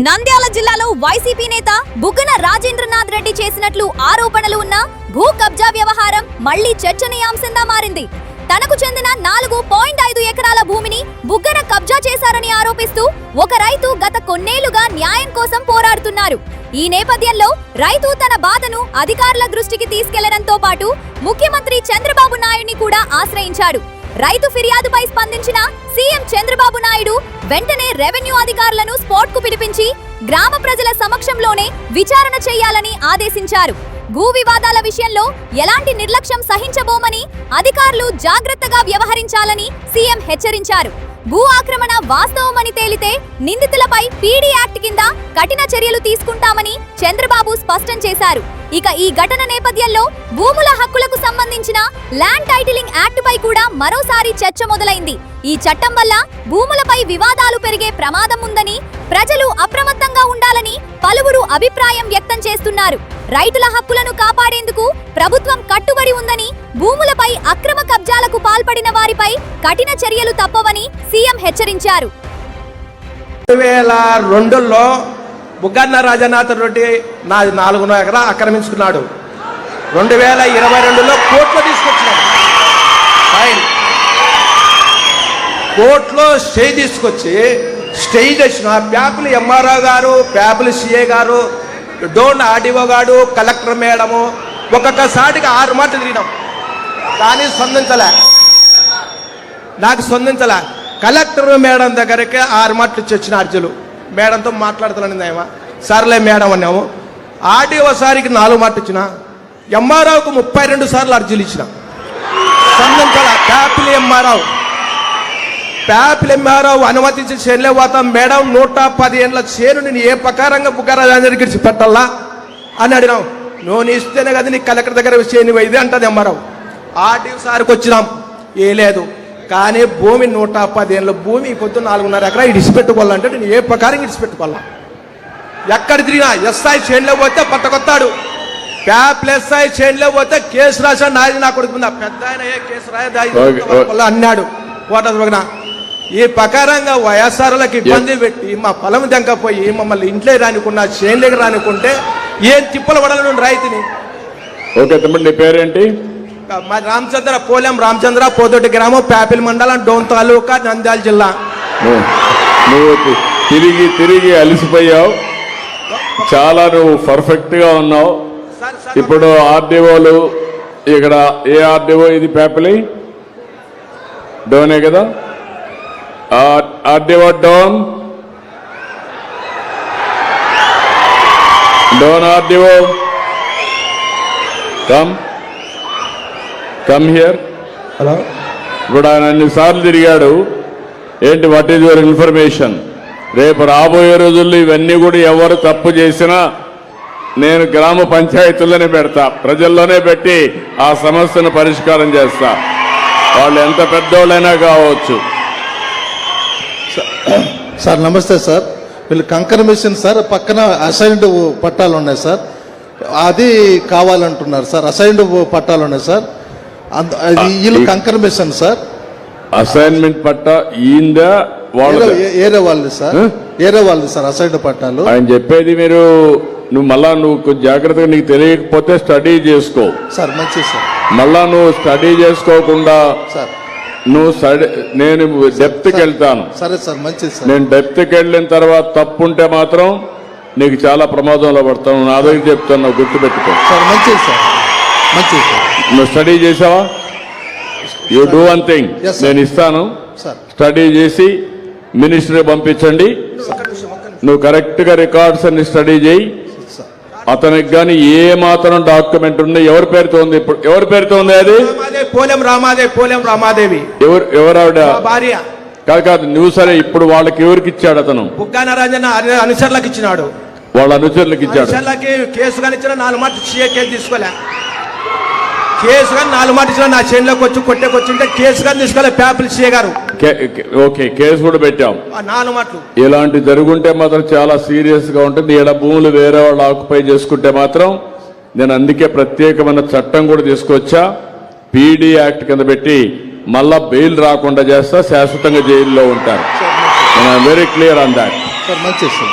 నంద్యాల జిల్లాలో వైసీపీ నేత బుగ్గన రాజేంద్రనాథ్ రెడ్డి చేసినట్లు ఆరోపణలు ఉన్న భూ కబ్జా వ్యవహారం మళ్లీ చర్చనీయాంశంగా మారింది. తనకు చెందిన 4.5 ఎకరాల భూమిని బుగ్గన కబ్జా చేశారని ఆరోపిస్తూ ఒక రైతు గత కొన్నేళ్లుగా న్యాయం కోసం పోరాడుతున్నారు. ఈ నేపథ్యంలో రైతు తన బాధను అధికారుల దృష్టికి తీసుకెళ్లడంతో పాటు ముఖ్యమంత్రి చంద్రబాబు నాయుడిని కూడా ఆశ్రయించాడు. రైతు ఫిర్యాదుపై స్పందించిన సీఎం చంద్రబాబు నాయుడు వెంటనే రెవెన్యూ అధికారులను స్పాట్ కు పిలిపించి గ్రామ ప్రజల సమక్షంలోనే విచారణ చేయాలని ఆదేశించారు. భూ వివాదాల విషయంలో ఎలాంటి నిర్లక్ష్యం సహించబోమని అధికారులు జాగ్రత్తగా వ్యవహరించాలని సీఎం హెచ్చరించారు. భూ ఆక్రమణ వాస్తవమని తేలితే నిందితులపై పీడీ యాక్ట్ కింద కఠిన చర్యలు తీసుకుంటామని చంద్రబాబు స్పష్టం చేశారు. ఇక ఈ ఘటన నేపథ్యంలో భూముల హక్కులకు సంబంధించిన ల్యాండ్ టైటిలింగ్ యాక్ట్ పై కూడా మరోసారి చర్చ మొదలైంది. ఈ చట్టం వల్ల భూములపై వివాదాలు పెరిగే ప్రమాదం ఉందని, ప్రజలు అప్రమత్తంగా ఉండాలని పలువురు అభిప్రాయం వ్యక్తం చేస్తున్నారు. రైతుల హక్కులను కాపాడేందుకు ప్రభుత్వం కట్టుబడి ఉందని, భూములపై అక్రమ కబ్జాలకు పాల్పడిన వారిపై కఠిన చర్యలు తప్పవని సీఎం హెచ్చరించారు. 2002లో బుగ్గన రాజేంద్రనాథ్ రెడ్డి 4 ఎకరా ఆక్రమించుకున్నాడు. 2022లో కోర్టులో తీసుకొచ్చినాడు. కోర్టులో స్టే తీసుకొచ్చి చేసిన ప్యాపుల్ ఎంఆర్ఓ గారు, ప్యాపుల్ సిఏ గారు, డోన్ ఆర్డీఓ గారు, కలెక్టర్ మేడము ఒక్కొక్కసారిగా 6 మాటలు తిరిగినాం. కానీ నాకు స్పందించలే. కలెక్టర్ మేడం దగ్గరికి 6 మాటలు ఇచ్చి వచ్చిన అర్జులు. మేడంతో మాట్లాడుతున్నాను, సర్లే మేడం అన్నాము. ఆర్డీఓ సారికి 4 మాటలు ఇచ్చిన, ఎంఆర్ఓకు 32 సార్లు అర్జీలు ఇచ్చిన, స్పందించాల. ప్యాపిల్ ఎంఆర్ఓ అనుమతించి చేనులే పోతాం మేడం, 110 ఏళ్ళ చేను నేను ఏ ప్రకారంగా బుగ్గరాజేంద్రకి పెట్టాలా అని అడిగినాం. నువ్వు ఇస్తేనే కదా నీకు కలెక్టర్ దగ్గర చేను ఇది అంటది ఎంఆర్ఓ. ఆర్డీఓ సార్కి వచ్చినాం, ఏ లేదు. కానీ భూమి 110 ఏళ్ళ భూమి పొద్దు 4.5 ఎకరా ఇడిచిపెట్టుకోవాలంటే నేను ఏ ప్రకారం ఇడిచిపెట్టుకోవాలా? ఎక్కడ తిరిగినా ఎస్ఐ చేనులో పోతే పట్టకొత్తాడు, ప్యాప్ల్ ఎస్ఐ చేనులో పోతే కేసు రాశాడు. నాది నా కొడుకు పెద్ద ఆయన ఏ కేసు రాయదా అన్నాడు. ఓటర్ ఈ ప్రకారంగా వైఎస్ఆర్లకు ఇబ్బంది పెట్టి మా పొలం దెంకపోయి మమ్మల్ని ఇంట్లో రానికున్నా చేనులోకి రానికుంటే ఏం తిప్పలు పడాలి రైతుని. ఓకే తమ్ముడు, నీ పేరేంటి? మా రామచంద్ర, పోలెం రామచంద్ర, పోదొడ్డి గ్రామం, ప్యాపిల్ మండలం, డోన్ తాలూకా, నంద్యాల జిల్లా. నువ్వు తిరిగి అలసిపోయావు, చాలా నువ్వు పర్ఫెక్ట్ గా ఉన్నావు. ఇప్పుడు ఆర్డీఓలు ఇక్కడ ఏ ఆర్డీఓ ఇది? ప్యాపిలి డోనే కదా? RDO Dhone RDO come here. Hello. ఇప్పుడు ఆయన అన్నిసార్లు తిరిగాడు. ఏంటి, వాట్ ఈజ్ యువర్ ఇన్ఫర్మేషన్? రేపు రాబోయే రోజుల్లో ఇవన్నీ కూడా ఎవరు తప్పు చేసినా నేను గ్రామ పంచాయతీల్లోనే పెడతా, ప్రజల్లోనే పెట్టి ఆ సమస్యను పరిష్కారం చేస్తా. వాళ్ళు ఎంత పెద్దోళ్ళైనా కావచ్చు. సార్ నమస్తే సార్. వీళ్ళు కంకర్ మిషన్ సార్, పక్కన అసైన్డ్ పట్టాలు ఉన్నాయి సార్, అది కావాలంటున్నారు సార్. అసైన్డ్ పట్టాలు ఉన్నాయి సార్, వీళ్ళు కంకర్ మిషన్ సార్. అసైన్మెంట్ పట్టా ఈందా ఏరే వాళ్ళది సార్, ఏరే వాళ్ళది సార్ అసైన్డ్ పట్టాలు. ఆయన చెప్పేది నువ్వు మళ్ళా జాగ్రత్తగా నీకు తెలియకపోతే స్టడీ చేసుకో సార్. మంచిది సార్. మళ్ళా నువ్వు స్టడీ చేసుకోకుండా సార్ నేను డెప్త్కి వెళ్తాను. సరే సార్, మంచిది సార్. నేను డెప్త్కి వెళ్ళిన తర్వాత తప్పుంటే మాత్రం నీకు చాలా ప్రమాదంలో పడతాను. నా దగ్గర చెప్తాను, గుర్తుపెట్టుకో సార్. మంచిది సార్, మంచిది సార్. నువ్వు స్టడీ చేసావా? యూ డూ వన్ థింగ్, నేను ఇస్తాను, స్టడీ చేసి మినిస్టర్కి పంపించండి. నువ్వు కరెక్ట్ గా రికార్డ్స్ అన్ని స్టడీ చేయి. అతనికి కానీ ఏ మాత్రం డాక్యుమెంట్ ఉంది, ఎవరి పేరుతో ఉంది? ఇప్పుడు ఎవరి పేరుతో ఉంది? అది పోలెం రామాదేవి. ఎవరావిడ? భార్య. కాదు నువ్వు. సరే, ఇప్పుడు వాళ్ళకి ఎవరికి ఇచ్చాడు? అతను బుగ్గన రాజేంద్ర అనుచరులకు ఇచ్చినాడు. వాళ్ళ అనుచరులకు ఇచ్చాడు. కేసు కానీ ఇచ్చిన 4 మాటలు కేసు తీసుకోలే. కేసు కానీ 4 మాటలు ఇచ్చిన, నా చేనులోకి వచ్చి కొట్టేకొచ్చింటే కేసు కానీ తీసుకోలే. ప్యాపిల్ సిఏ గారు ఓకే, కేసు కూడా పెట్టాం. 4 మాటలు ఇలాంటి జరుగుంటే మాత్రం చాలా సీరియస్ గా ఉంటుంది. ఈడ భూములు వేరే వాళ్ళు ఆక్యుపై చేసుకుంటే మాత్రం నేను అందుకే ప్రత్యేకమైన చట్టం కూడా తీసుకొచ్చా. పీడీ యాక్ట్ కింద పెట్టి మళ్ళా బెయిల్ రాకుండా చేస్తా, శాశ్వతంగా జైల్లో ఉంటారు. Very clear on that.